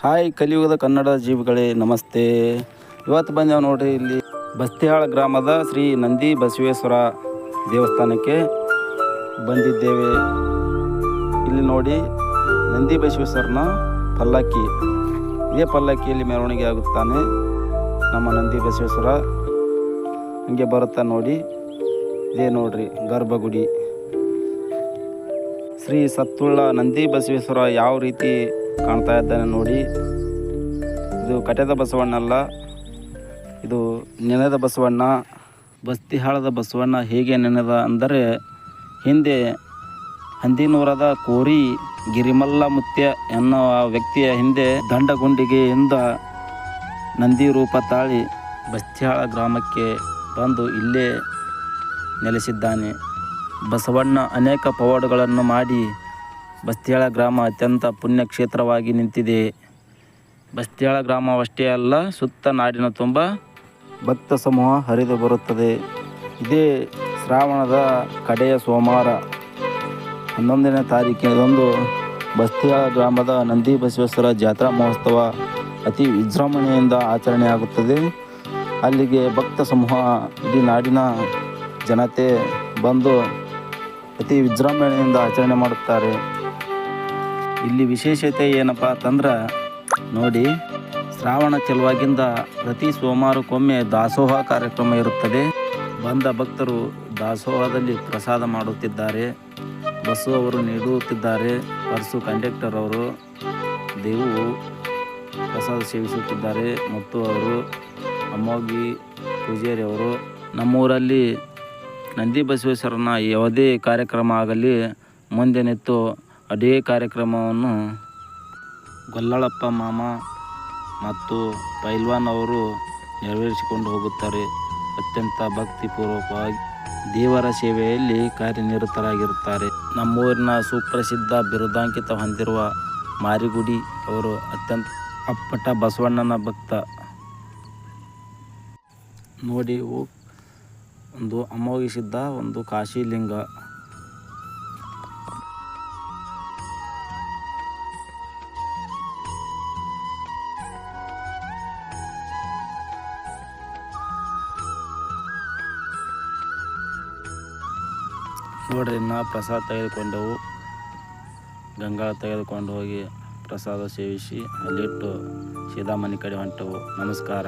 Hi ಕಲಿಯುಗದ ಕನ್ನಡ ಜೀವಿಗಳೇ ನಮಸ್ತೆ. ಇವತ್ತು ಬಂದೇವು ನೋಡ್ರಿ, ಇಲ್ಲಿ ಬಸ್ತಿಹಾಳ ಗ್ರಾಮದ ಶ್ರೀ ನಂದಿ ಬಸವೇಶ್ವರ ದೇವಸ್ಥಾನಕ್ಕೆ ಬಂದಿದ್ದೇವೆ. ಇಲ್ಲಿ ನೋಡಿ ನಂದಿ ಬಸವೇಶ್ವರನ ಪಲ್ಲಕ್ಕಿ, ಇದೇ ಪಲ್ಲಕ್ಕಿಯಲ್ಲಿ ಮೆರವಣಿಗೆ ಆಗುತ್ತಾನೆ ನಮ್ಮ ನಂದಿ ಬಸವೇಶ್ವರ. ಹಂಗೆ ಬರುತ್ತಾ ನೋಡಿ, ಇದೇ ನೋಡ್ರಿ ಗರ್ಭಗುಡಿ. ಶ್ರೀ ಸತ್ತುಳ್ಳ ನಂದಿ ಬಸವೇಶ್ವರ ಯಾವ ರೀತಿ ಕಾಣ್ತಾ ಇದ್ದಾನೆ ನೋಡಿ. ಇದು ಕಟೆದ ಬಸವಣ್ಣ ಅಲ್ಲ, ಇದು ನೆನೆದ ಬಸವಣ್ಣ. ಬಸ್ತಿಹಾಳದ ಬಸವಣ್ಣ ಹೇಗೆ ನೆನೆದ ಅಂದರೆ, ಹಿಂದೆ ಹಂದಿನೂರದ ಕೋರಿ ಗಿರಿಮಲ್ಲ ಮುತ್ಯ ಎನ್ನುವ ವ್ಯಕ್ತಿಯ ಹಿಂದೆ ದಂಡಗುಂಡಿಗೆಯಿಂದ ನಂದಿ ರೂಪ ತಾಳಿ ಬಸ್ತಿಹಾಳ ಗ್ರಾಮಕ್ಕೆ ಬಂದು ಇಲ್ಲೇ ನೆಲೆಸಿದ್ದಾನೆ. ಬಸವಣ್ಣ ಅನೇಕ ಪವಾಡಗಳನ್ನು ಮಾಡಿ ಬಸ್ತಿಹಾಳ ಗ್ರಾಮ ಅತ್ಯಂತ ಪುಣ್ಯಕ್ಷೇತ್ರವಾಗಿ ನಿಂತಿದೆ. ಬಸ್ತಿಹಾಳ ಗ್ರಾಮವಷ್ಟೇ ಅಲ್ಲ, ಸುತ್ತ ನಾಡಿನ ತುಂಬ ಭಕ್ತ ಸಮೂಹ ಹರಿದು ಬರುತ್ತದೆ. ಇದೇ ಶ್ರಾವಣದ ಕಡೆಯ ಸೋಮವಾರ 11ನೇ ತಾರೀಕಿನಂದು ಬಸ್ತಿಹಾಳ ಗ್ರಾಮದ ನಂದಿ ಬಸವೇಶ್ವರ ಜಾತ್ರಾ ಮಹೋತ್ಸವ ಅತಿ ವಿಜೃಂಭಣೆಯಿಂದ ಆಚರಣೆಯಾಗುತ್ತದೆ. ಅಲ್ಲಿಗೆ ಭಕ್ತ ಸಮೂಹ, ಇಡೀ ನಾಡಿನ ಜನತೆ ಬಂದು ಅತಿ ವಿಜೃಂಭಣೆಯಿಂದ ಆಚರಣೆ ಮಾಡುತ್ತಾರೆ. ಇಲ್ಲಿ ವಿಶೇಷತೆ ಏನಪ್ಪ ಅಂತಂದ್ರೆ ನೋಡಿ, ಶ್ರಾವಣ ಚೆಲುವಾಗಿಂದ ಪ್ರತಿ ಸೋಮವಾರಕ್ಕೊಮ್ಮೆ ದಾಸೋಹ ಕಾರ್ಯಕ್ರಮ ಇರುತ್ತದೆ. ಬಂದ ಭಕ್ತರು ದಾಸೋಹದಲ್ಲಿ ಪ್ರಸಾದ ಮಾಡುತ್ತಿದ್ದಾರೆ. ಬಸ್ಸು ಅವರು ನೀಡುತ್ತಿದ್ದಾರೆ, ಪರ್ಸು ಕಂಡಕ್ಟರ್ ಅವರು ದೇವು ಪ್ರಸಾದ ಸೇವಿಸುತ್ತಿದ್ದಾರೆ, ಮತ್ತು ಅವರು ಅಮ್ಮೋಗಿ ಪೂಜಾರಿ ಅವರು. ನಮ್ಮೂರಲ್ಲಿ ನಂದಿ ಬಸವೇಶ್ವರನ ಯಾವುದೇ ಕಾರ್ಯಕ್ರಮ ಆಗಲಿ ಮುಂದೆ ನಿಂತು ಅದೇ ಕಾರ್ಯಕ್ರಮವನ್ನು ಗೊಲ್ಲಳಪ್ಪ ಮಾಮ ಮತ್ತು ಪೈಲ್ವಾನ್ ಅವರು ನೆರವೇರಿಸಿಕೊಂಡು ಹೋಗುತ್ತಾರೆ. ಅತ್ಯಂತ ಭಕ್ತಿಪೂರ್ವಕವಾಗಿ ದೇವರ ಸೇವೆಯಲ್ಲಿ ಕಾರ್ಯನಿರತರಾಗಿರುತ್ತಾರೆ. ನಮ್ಮೂರಿನ ಸುಪ್ರಸಿದ್ಧ ಬಿರುದಾಂಕಿತ ಹೊಂದಿರುವ ಮಾರಿಗುಡಿ ಅವರು ಅತ್ಯಂತ ಅಪ್ಪಟ ಬಸವಣ್ಣನ ಭಕ್ತ. ನೋಡಿ, ಒಂದು ಅಮೋಘಿಸಿದ್ದ ಒಂದು ಕಾಶಿಲಿಂಗ. ನೋಡ್ರಿ, ನಾವು ಪ್ರಸಾದ ತೆಗೆದುಕೊಂಡೆವು. ಗಂಗಾಳ ತೆಗೆದುಕೊಂಡು ಹೋಗಿ ಪ್ರಸಾದ ಸೇವಿಸಿ ಅಲ್ಲಿಟ್ಟು ಸೀದಾ ಮನೆ ಕಡೆ ಹೊಂಟೆವು. ನಮಸ್ಕಾರ.